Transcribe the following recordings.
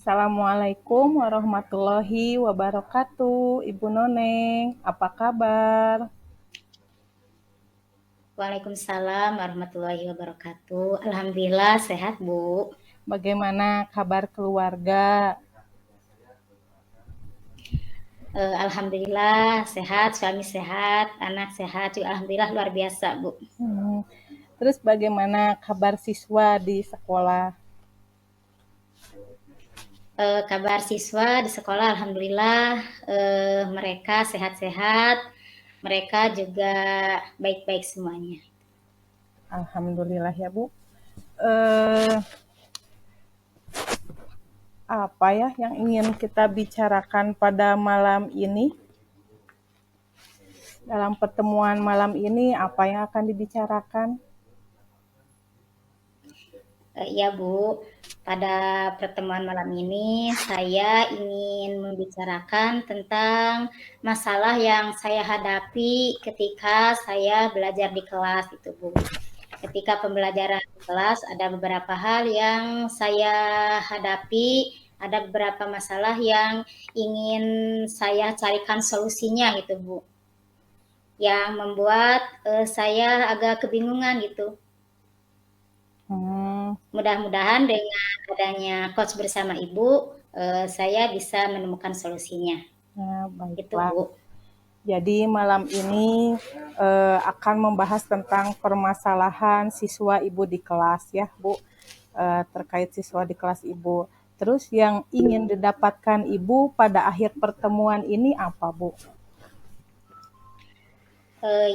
Assalamualaikum warahmatullahi wabarakatuh. Ibu Noneng, apa kabar? Waalaikumsalam warahmatullahi wabarakatuh. Alhamdulillah sehat, Bu. Bagaimana kabar keluarga? Alhamdulillah sehat, suami sehat, anak sehat. Juga alhamdulillah luar biasa, Bu. Terus bagaimana kabar siswa di sekolah? Kabar siswa di sekolah alhamdulillah mereka sehat-sehat. Mereka juga baik-baik semuanya. Alhamdulillah ya Bu. Eh, apa ya yang ingin kita bicarakan pada malam ini? Dalam pertemuan malam ini, apa yang akan dibicarakan? Ya, Bu. Pada pertemuan malam ini saya ingin membicarakan tentang masalah yang saya hadapi ketika saya belajar di kelas itu, Bu. Ketika pembelajaran di kelas ada beberapa hal yang saya hadapi, ada beberapa masalah yang ingin saya carikan solusinya gitu, Bu. Yang membuat saya agak kebingungan gitu. Hmm, Mudah-mudahan dengan adanya coach bersama Ibu, saya bisa menemukan solusinya. ya, Itu, baiklah. Bu. Jadi malam ini akan membahas tentang permasalahan siswa ibu di kelas ya Bu, terkait siswa di kelas ibu. Terus yang ingin didapatkan ibu pada akhir pertemuan ini apa Bu?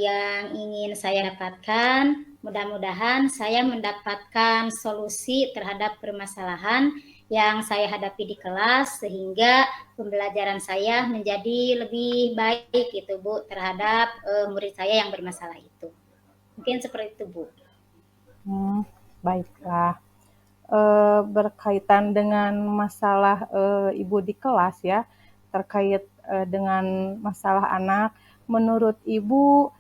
Yang ingin saya dapatkan, mudah-mudahan saya mendapatkan solusi terhadap permasalahan yang saya hadapi di kelas sehingga pembelajaran saya menjadi lebih baik gitu, Bu, terhadap murid saya yang bermasalah itu. Mungkin seperti itu, Bu. Baiklah. Berkaitan dengan masalah ibu di kelas ya, terkait dengan masalah anak, menurut ibu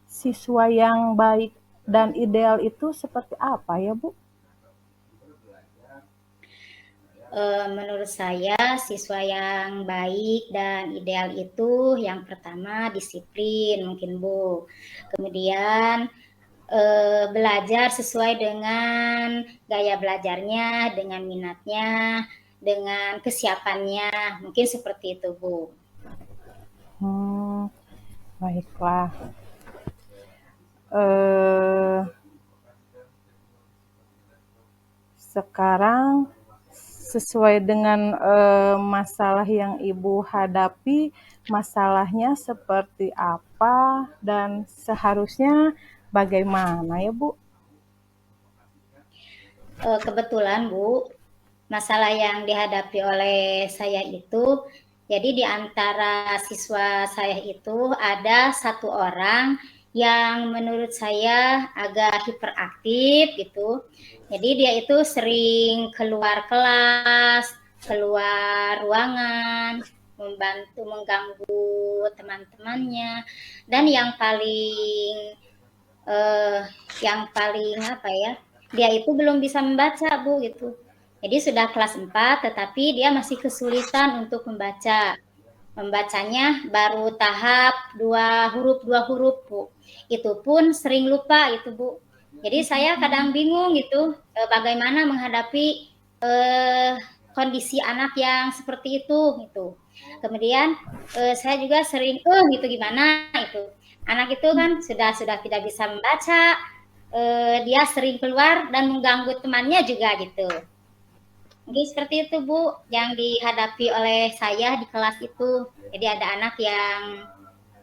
siswa yang baik dan ideal itu seperti apa ya Bu? Menurut saya siswa yang baik dan ideal itu yang pertama disiplin mungkin, Bu. Kemudian belajar sesuai dengan gaya belajarnya, dengan minatnya, dengan kesiapannya, mungkin seperti itu, Bu. Hmm, baiklah. Eh, sekarang sesuai dengan masalah yang Ibu hadapi, masalahnya seperti apa dan seharusnya bagaimana ya Bu? Kebetulan, Bu, masalah yang dihadapi oleh saya itu, jadi di antara siswa saya itu ada satu orang yang menurut saya agak hiperaktif gitu. Jadi dia itu sering keluar kelas, keluar ruangan, membantu mengganggu teman-temannya. Dan eh, yang paling apa ya? Dia itu belum bisa membaca, Bu, gitu. Jadi sudah kelas 4 tetapi dia masih kesulitan untuk membaca. Membacanya baru tahap dua huruf, Bu. Itu pun sering lupa itu, Bu. Jadi saya kadang bingung gitu bagaimana menghadapi eh, kondisi anak yang seperti itu gitu. Kemudian saya juga sering gitu gimana itu. Anak itu kan sudah tidak bisa membaca, dia sering keluar dan mengganggu temannya juga gitu. Mungkin seperti itu, Bu, yang dihadapi oleh saya di kelas itu. Jadi ada anak yang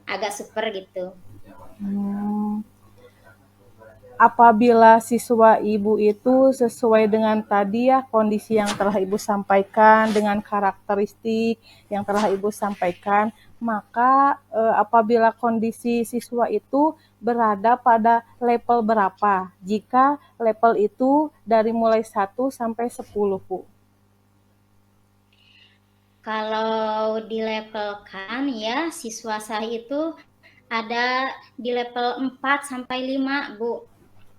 agak super gitu. Hmm, apabila siswa Ibu itu sesuai dengan tadi ya kondisi yang telah Ibu sampaikan dengan karakteristik yang telah Ibu sampaikan, maka apabila kondisi siswa itu berada pada level berapa? Jika level itu dari mulai 1 sampai 10, Bu. Kalau dilevelkan ya siswa saya itu ada di level 4 sampai 5, Bu.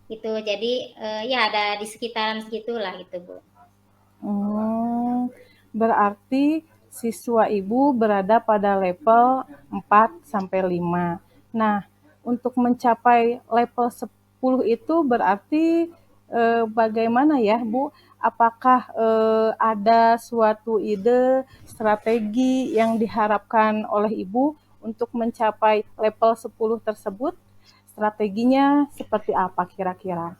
Itu jadi ya ada di sekitaran segitulah gitu, Bu. Hmm, Berarti siswa Ibu berada pada level 4 sampai 5. Nah, untuk mencapai level 10 itu berarti bagaimana ya, Bu? Apakah ada suatu ide, strategi yang diharapkan oleh Ibu untuk mencapai level 10 tersebut? Strateginya seperti apa kira-kira?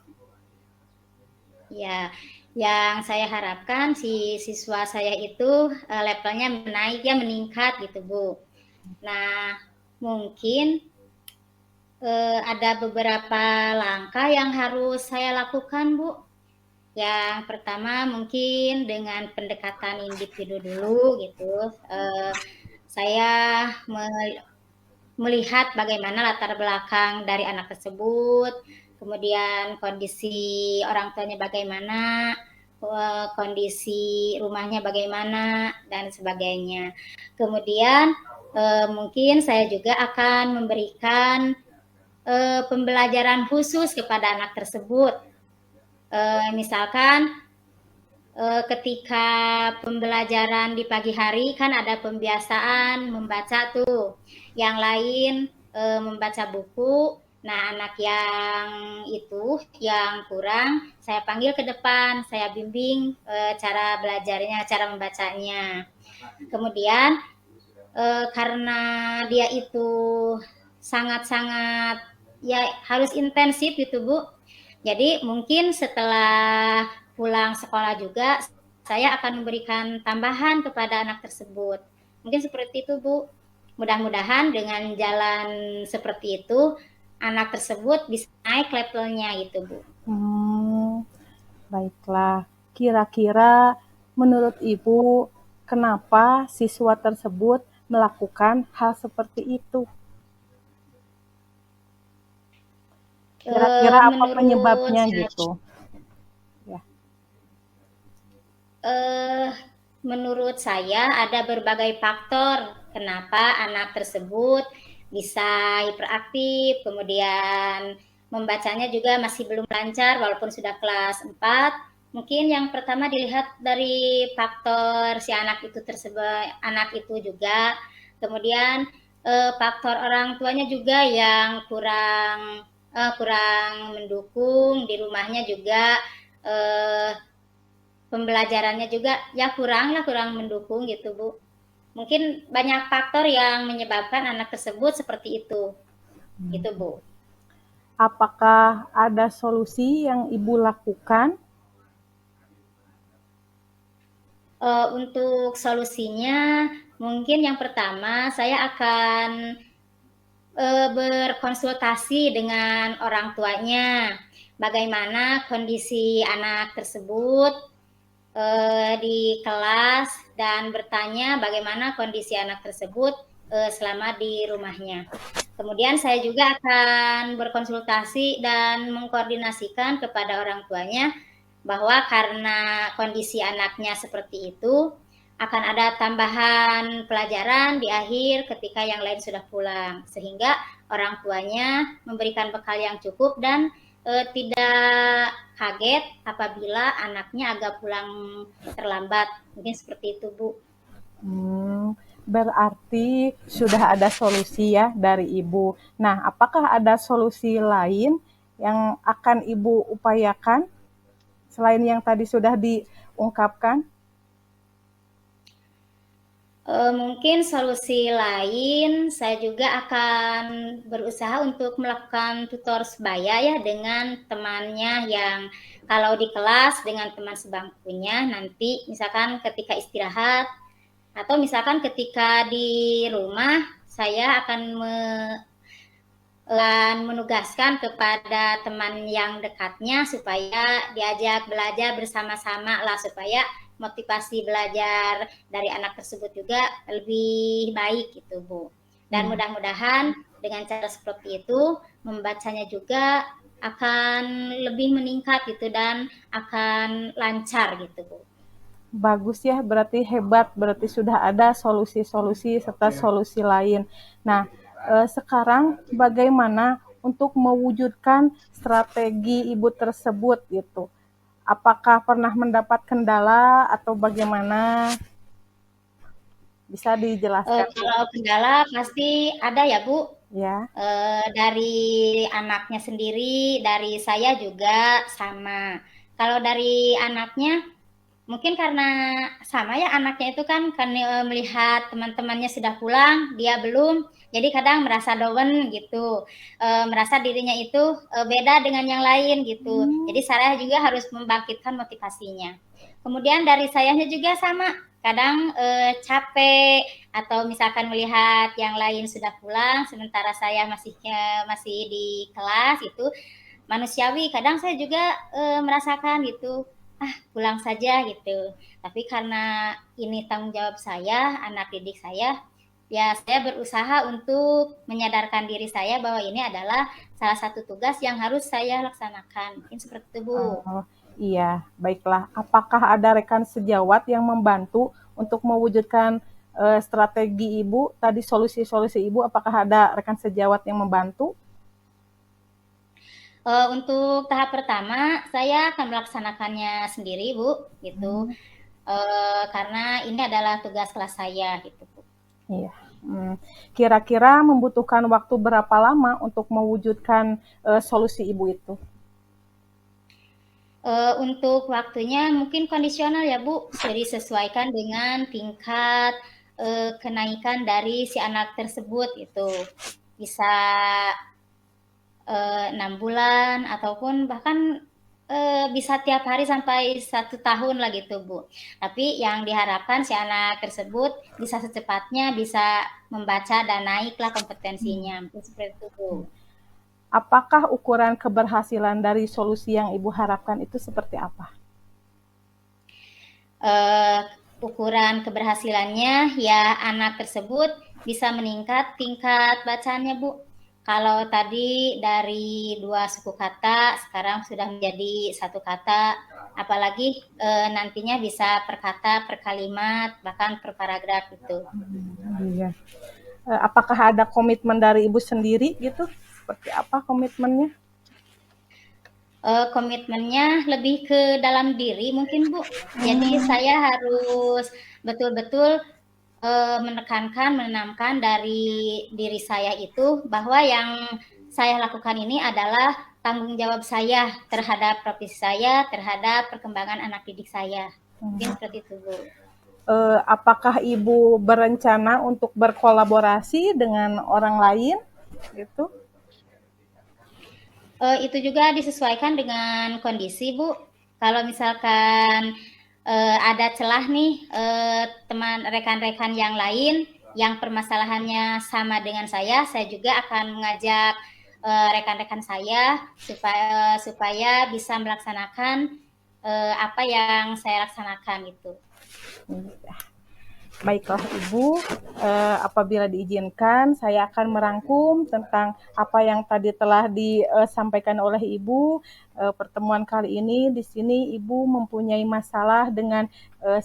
Ya, yang saya harapkan si siswa saya itu levelnya naik ya, meningkat gitu Bu. Nah, mungkin ada beberapa langkah yang harus saya lakukan Bu. Yang pertama mungkin dengan pendekatan individu dulu gitu. Saya melihat bagaimana latar belakang dari anak tersebut, kemudian kondisi orang tuanya bagaimana, kondisi rumahnya bagaimana, dan sebagainya. Kemudian mungkin saya juga akan memberikan pembelajaran khusus kepada anak tersebut. Misalkan ketika pembelajaran di pagi hari kan ada pembiasaan membaca tuh, yang lain membaca buku. Nah, anak yang itu yang kurang saya panggil ke depan, saya bimbing cara belajarnya, cara membacanya. Kemudian karena dia itu sangat-sangat ya harus intensif gitu Bu. Jadi mungkin setelah pulang sekolah juga saya akan memberikan tambahan kepada anak tersebut. Mungkin seperti itu Bu. Mudah-mudahan dengan jalan seperti itu anak tersebut bisa naik levelnya gitu Bu. Baiklah. Kira-kira menurut Ibu, kenapa siswa tersebut melakukan hal seperti itu? Kira-kira apa Menurut penyebabnya saya, gitu? Ya. menurut saya ada berbagai faktor kenapa anak tersebut bisa hiperaktif, kemudian membacanya juga masih belum lancar walaupun sudah kelas 4. Mungkin yang pertama dilihat dari faktor si anak itu tersebut, anak itu juga. Kemudian faktor orang tuanya juga yang kurang mendukung, di rumahnya juga eh, pembelajarannya juga ya kurang mendukung gitu Bu. Mungkin banyak faktor yang menyebabkan anak tersebut seperti itu gitu Bu. Apakah ada solusi yang Ibu lakukan? Untuk solusinya mungkin yang pertama saya akan berkonsultasi dengan orang tuanya bagaimana kondisi anak tersebut di kelas dan bertanya bagaimana kondisi anak tersebut selama di rumahnya. Kemudian saya juga akan berkonsultasi dan mengkoordinasikan kepada orang tuanya bahwa karena kondisi anaknya seperti itu akan ada tambahan pelajaran di akhir ketika yang lain sudah pulang, sehingga orang tuanya memberikan bekal yang cukup dan tidak kaget apabila anaknya agak pulang terlambat. Mungkin seperti itu, Bu. Berarti sudah ada solusi ya dari Ibu. Nah, apakah ada solusi lain yang akan Ibu upayakan selain yang tadi sudah diungkapkan? Mungkin solusi lain, saya juga akan berusaha untuk melakukan tutor sebaya ya dengan temannya yang kalau di kelas dengan teman sebangkunya nanti misalkan ketika istirahat atau misalkan ketika di rumah saya akan menugaskan kepada teman yang dekatnya supaya diajak belajar bersama-sama lah supaya motivasi belajar dari anak tersebut juga lebih baik gitu Bu. Dan mudah-mudahan dengan cara seperti itu membacanya juga akan lebih meningkat gitu dan akan lancar gitu Bu. Bagus ya, berarti hebat, berarti sudah ada solusi-solusi serta solusi lain. Nah, sekarang bagaimana untuk mewujudkan strategi Ibu tersebut gitu? Apakah pernah mendapat kendala atau bagaimana? Bisa dijelaskan, Bu? Kalau kendala pasti ada ya, Bu. Ya. Dari anaknya sendiri, dari saya juga sama. Kalau dari anaknya, mungkin karena sama ya anaknya itu kan karena melihat teman-temannya sudah pulang, dia belum, jadi kadang merasa down gitu, merasa dirinya itu beda dengan yang lain gitu. Jadi saya juga harus membangkitkan motivasinya. Kemudian dari sayanya juga sama, kadang capek atau misalkan melihat yang lain sudah pulang, sementara saya masih di kelas itu manusiawi. Kadang saya juga merasakan gitu, ah pulang saja gitu. Tapi karena ini tanggung jawab saya, anak didik saya, ya saya berusaha untuk menyadarkan diri saya bahwa ini adalah salah satu tugas yang harus saya laksanakan. Mungkin seperti itu, Bu. Oh, iya, baiklah. Apakah ada rekan sejawat yang membantu untuk mewujudkan strategi Ibu, tadi solusi-solusi Ibu, apakah ada rekan sejawat yang membantu? Untuk tahap pertama, saya akan melaksanakannya sendiri, Bu, gitu. Karena ini adalah tugas kelas saya, gitu, Bu. Iya. Kira-kira membutuhkan waktu berapa lama untuk mewujudkan solusi Ibu itu? Untuk waktunya mungkin kondisional ya, Bu, jadi sesuaikan dengan tingkat kenaikan dari si anak tersebut itu. Bisa 6 bulan ataupun bahkan bisa tiap hari sampai 1 tahun lah gitu, Bu. Tapi yang diharapkan si anak tersebut bisa secepatnya bisa membaca dan naiklah kompetensinya. Mungkin seperti itu, Bu. Apakah ukuran keberhasilan dari solusi yang Ibu harapkan itu seperti apa? Ukuran keberhasilannya ya anak tersebut bisa meningkat tingkat bacaannya, Bu. Kalau tadi dari 2 suku kata sekarang sudah menjadi 1 kata, apalagi nantinya bisa per kata, per kalimat, bahkan per paragraf gitu. Iya. Apakah ada komitmen dari Ibu sendiri gitu? Seperti apa komitmennya? Komitmennya lebih ke dalam diri mungkin, Bu. Jadi saya harus betul-betul menekankan, menanamkan dari diri saya itu bahwa yang saya lakukan ini adalah tanggung jawab saya terhadap profesi saya, terhadap perkembangan anak didik saya. Mungkin seperti itu, Bu. Apakah Ibu berencana untuk berkolaborasi dengan orang lain gitu? Itu juga disesuaikan dengan kondisi, Bu. Kalau misalkan ada celah nih teman rekan-rekan yang lain yang permasalahannya sama dengan saya juga akan mengajak rekan-rekan saya supaya bisa melaksanakan apa yang saya laksanakan gitu. Baiklah Ibu, apabila diizinkan, saya akan merangkum tentang apa yang tadi telah disampaikan oleh Ibu. Pertemuan kali ini di sini Ibu mempunyai masalah dengan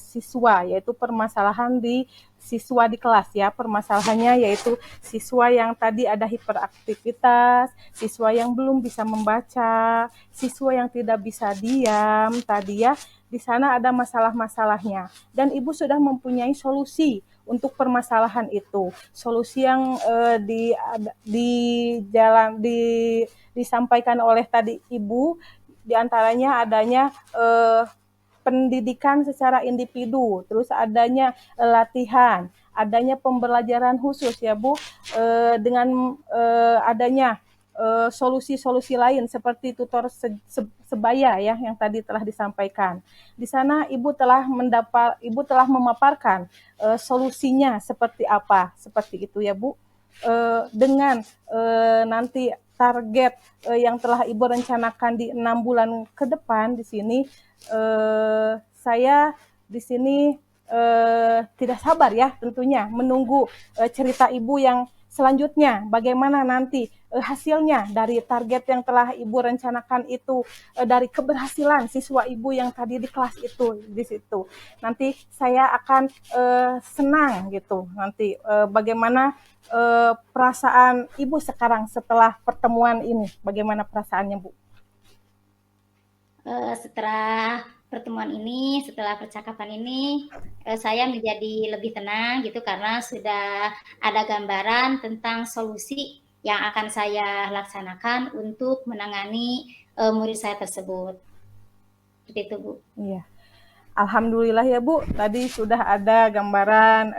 siswa, yaitu permasalahan di siswa di kelas ya. Permasalahannya yaitu siswa yang tadi ada hiperaktivitas, siswa yang belum bisa membaca, siswa yang tidak bisa diam tadi ya. Di sana ada masalah-masalahnya dan Ibu sudah mempunyai solusi untuk permasalahan itu. Solusi yang disampaikan oleh tadi Ibu diantaranya adanya pendidikan secara individu, terus adanya latihan, adanya pembelajaran khusus ya Bu, dengan adanya solusi-solusi lain seperti tutor sebaya ya yang tadi telah disampaikan. Di sana Ibu telah memaparkan solusinya seperti apa, seperti itu ya Bu. Dengan nanti target yang telah Ibu rencanakan di 6 bulan ke depan di sini, saya di sini tidak sabar ya tentunya menunggu cerita Ibu yang selanjutnya bagaimana nanti hasilnya dari target yang telah Ibu rencanakan itu, dari keberhasilan siswa Ibu yang tadi di kelas itu di situ. Nanti saya akan senang gitu nanti bagaimana perasaan Ibu sekarang setelah pertemuan ini. Bagaimana perasaannya, Bu? Setelah pertemuan ini, setelah percakapan ini, saya menjadi lebih tenang gitu karena sudah ada gambaran tentang solusi yang akan saya laksanakan untuk menangani murid saya tersebut. Seperti itu, Bu. Iya. Alhamdulillah ya Bu, tadi sudah ada gambaran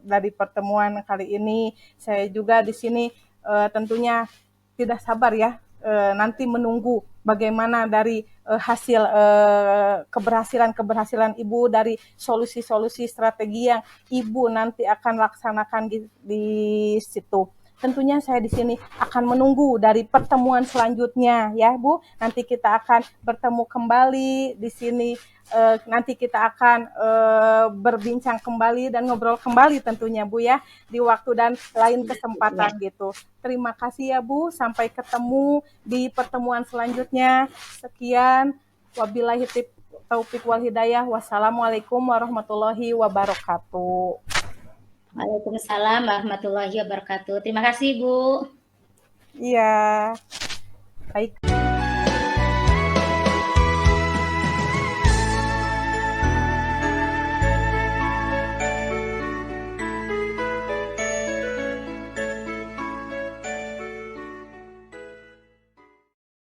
dari pertemuan kali ini. Saya juga di sini tentunya tidak sabar ya, nanti menunggu bagaimana dari hasil keberhasilan Ibu dari solusi-solusi strategi yang Ibu nanti akan laksanakan di situ. Tentunya saya di sini akan menunggu dari pertemuan selanjutnya ya Bu. Nanti kita akan bertemu kembali di sini. Nanti kita akan berbincang kembali dan ngobrol kembali tentunya Bu ya di waktu dan lain kesempatan Ya. gitu. Terima kasih ya Bu, sampai ketemu di pertemuan selanjutnya. Sekian, wabillahi taufiq wal hidayah. Wassalamualaikum warahmatullahi wabarakatuh. Waalaikumsalam warahmatullahi wabarakatuh. Terima kasih, Bu. Iya, baik.